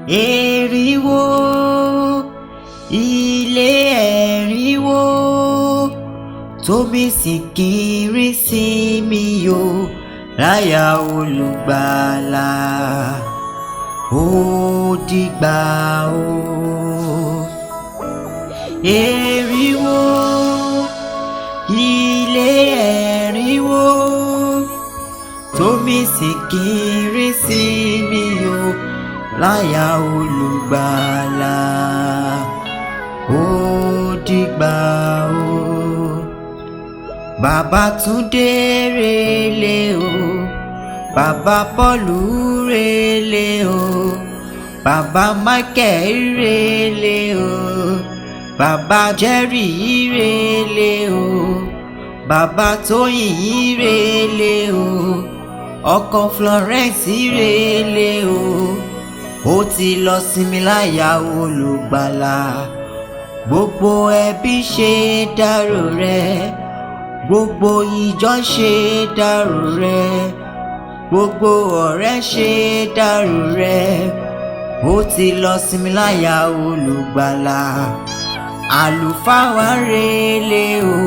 Èrìwò ilé ẹ̀rìnwó Tomisin Kinrin sí mi o láyà olùgbàlà ó dìgbà o. Èrìwò ilé ẹ̀rìnwó Tomisin Kinrin sí mi o láyà olùgbàlà ó dìgbà o. Bàbá Túndé relé o, bàbá Pọ́ọ̀lù relé o, bàbá Michael relé o, bàbá Jerry relé o, bàbá Tóyìn relé o, ọkọ Florence relé o. Ó ti lọ sinmi láyà olùgbàlà. Gbogbo ẹbí ṣe dárò rẹ̀, gbogbo ìjọ ṣe dárò rẹ̀, gbogbo ọ̀rẹ́ ṣe dárò rẹ̀. Ó ti lọ sinmi láyà olùgbàlà. Àlùfáà wa relé o,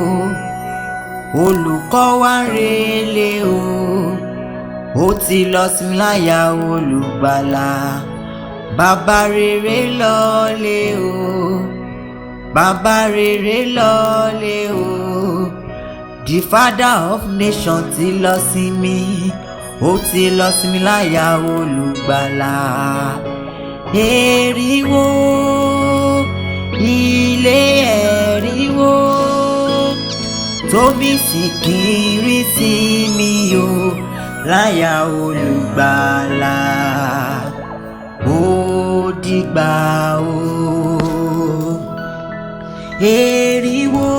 olùkọ́ wa relé o. Ó ti lọ sinmi láyà olùgbàlà. Bàbá rere lọlé o, bàbá rere lọlé o. The father of nation ti lọ sinmi, ó ti lọ sinmi láyà olùgbàlà. Èrìwò ilé ẹ̀rìnwó Tomisin Kinrin sí mi o láyà olùgbàlà ó dìgbà o. Èrìwò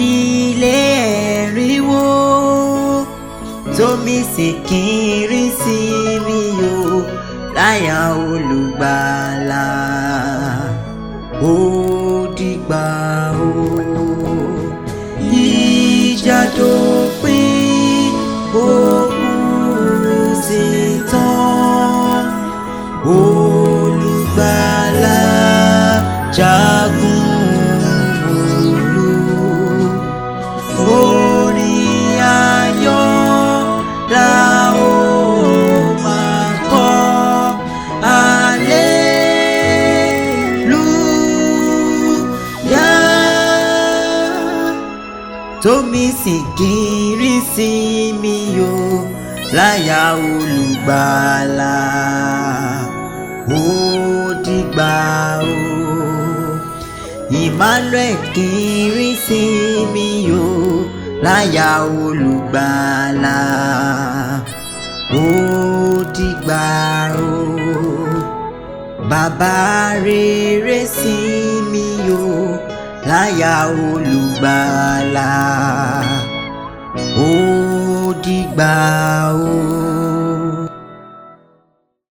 ilé ẹ̀rìnwó Tomisin Kinrin sí mi o láyà olùgbàlà ó dìgbà o. Ìjà dópin ogun sì tán, olùgbàlà jagun olú. Orin ayọ̀ la ó máa kọ, hallelujah. Tomisin Kinrin sí mi o láyà olùgbàlà ó dìgbà o. Emmanuel Kinrin sí mi o láyà olùgbàlà ó dìgbà o. Bàbá rere sí mi o láyà olùgbàlà ó dìgbà o.